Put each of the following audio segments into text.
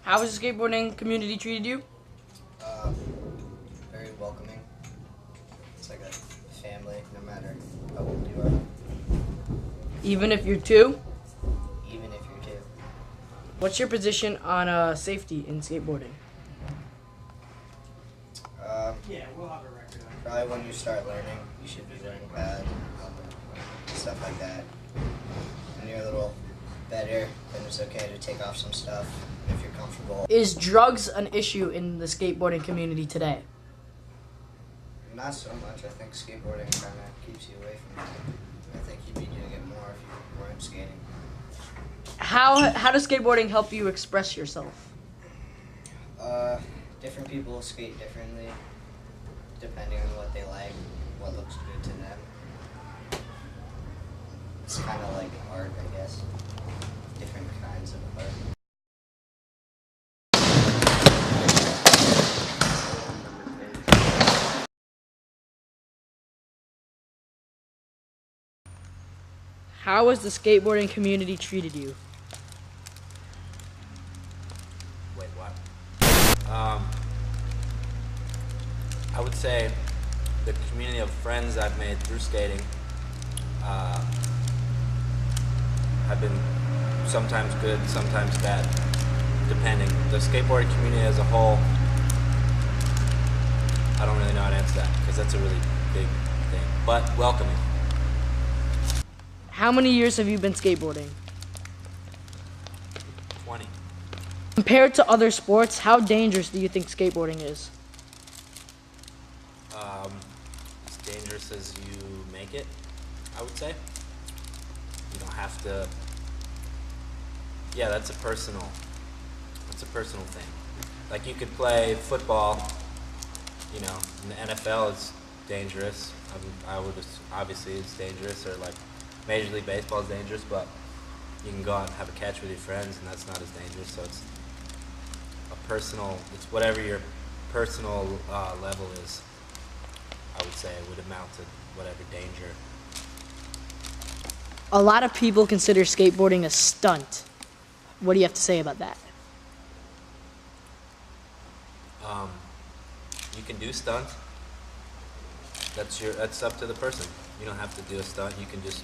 How has the skateboarding community treated you? Uh, Very welcoming. It's like a family, no matter how old you are, Even if you're two? even if you're two. What's your position on safety in skateboarding? Probably when you start learning, you should be wearing a pad, stuff like that. When you're a little better, then it's okay to take off some stuff if you're comfortable. Is drugs an issue in the skateboarding community today? Not so much. I think skateboarding kind of keeps you away from it. I think you'd be doing it more if you weren't skating. How does skateboarding help you express yourself? Different people skate differently, depending on what they like, what looks good to them. It's kind of like art, I guess. Different kinds of art. How has the skateboarding community treated you? Wait, what? I would say the community of friends I've made through skating have been sometimes good, sometimes bad, depending. The skateboarding community as a whole, I don't really know how to answer that because that's a really big thing, but welcoming. How many years have you been skateboarding? 20. Compared to other sports, how dangerous do you think skateboarding is? As dangerous as you make it, I would say. You don't have to. Yeah, that's a personal thing. Like you could play football, you know, in the NFL it's dangerous. Obviously it's dangerous, or like Major League Baseball is dangerous, but you can go out and have a catch with your friends, and that's not as dangerous. So it's it's whatever your personal level is. I would say it would amount to whatever danger. A lot of people consider skateboarding a stunt. What do you have to say about that? You can do stunts. That's up to the person. You don't have to do a stunt. You can just,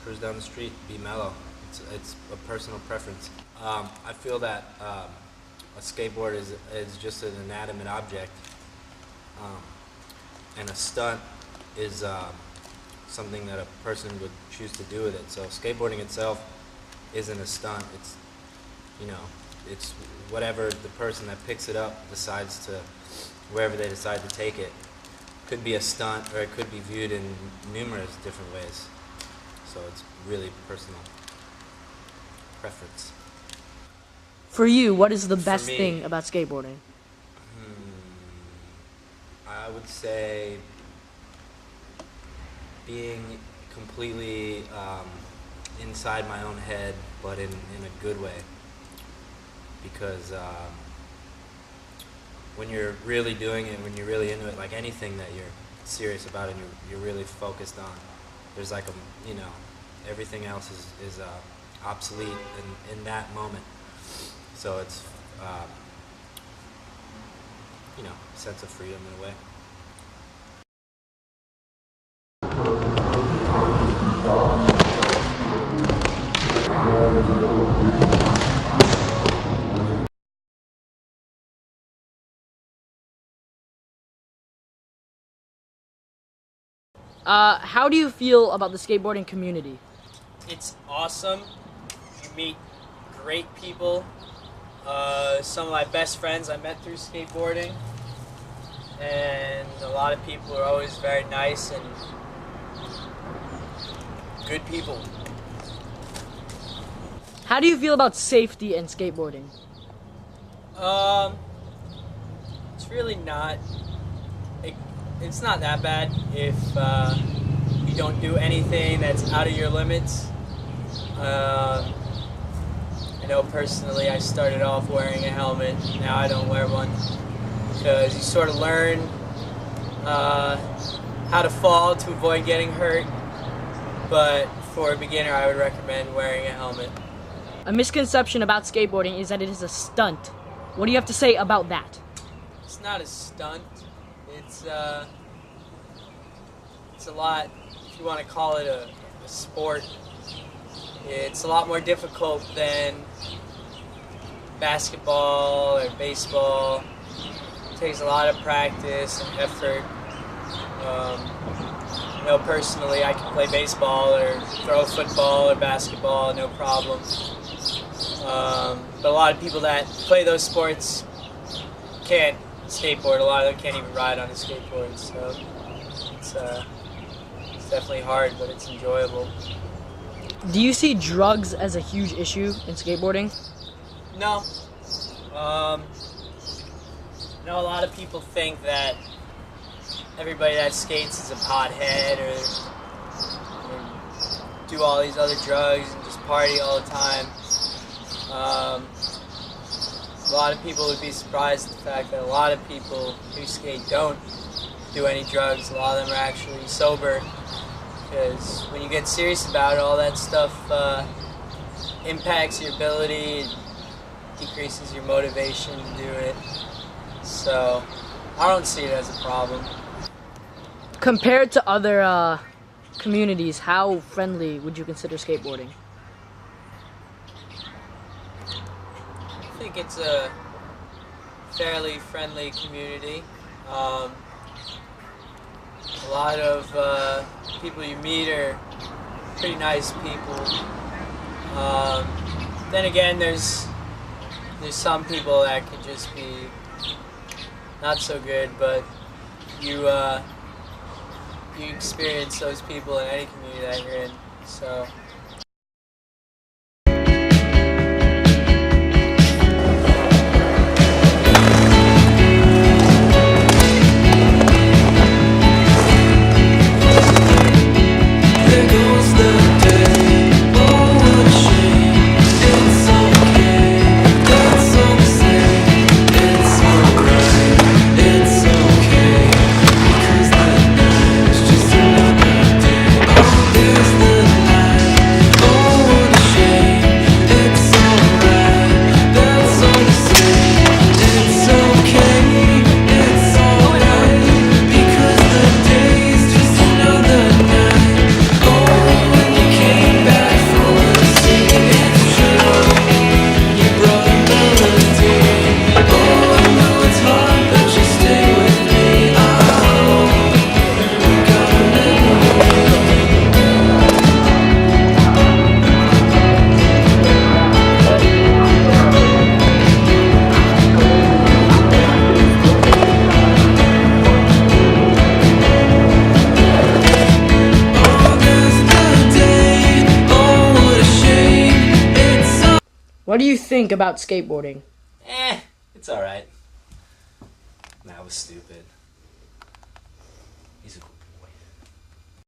cruise down the street, be mellow. It's a personal preference. I feel that a skateboard is just an inanimate object, and a stunt is something that a person would choose to do with it. So skateboarding itself isn't a stunt. It's whatever the person that picks it up decides to, wherever they decide to take it. Could be a stunt, or it could be viewed in numerous different ways. So it's really personal preference. For you, what is the best me, thing about skateboarding? I would say being completely inside my own head, but in a good way. Because when you're really doing it, when you're really into it, like anything that you're serious about and you're really focused on, there's like everything else is obsolete in that moment. So it's sense of freedom in a way. How do you feel about the skateboarding community? It's awesome. You meet great people. Some of my best friends I met through skateboarding. And a lot of people are always very nice and good people. How do you feel about safety in skateboarding? It's really not. It's not that bad if you don't do anything that's out of your limits. I know personally I started off wearing a helmet. Now I don't wear one because you sort of learn how to fall to avoid getting hurt. But for a beginner, I would recommend wearing a helmet. A misconception about skateboarding is that it is a stunt. What do you have to say about that? It's not a stunt. It's a lot, if you want to call it a sport. It's a lot more difficult than basketball or baseball. It takes a lot of practice and effort. Personally, I can play baseball or throw football or basketball, no problem. But a lot of people that play those sports can't skateboard. A lot of them can't even ride on a skateboard. So it's definitely hard, but it's enjoyable. Do you see drugs as a huge issue in skateboarding? No. A lot of people think that everybody that skates is a pothead or do all these other drugs and just party all the time. A lot of people would be surprised at the fact that a lot of people who skate don't do any drugs. A lot of them are actually sober, because when you get serious about it, all that stuff impacts your ability, it decreases your motivation to do it. So I don't see it as a problem. Compared to other communities, how friendly would you consider skateboarding? I think it's a fairly friendly community. A lot of people you meet are pretty nice people. Then again, there's some people that could just be not so good, but you experience those people in any community that you're in. So. What do you think about skateboarding? It's alright. That was stupid.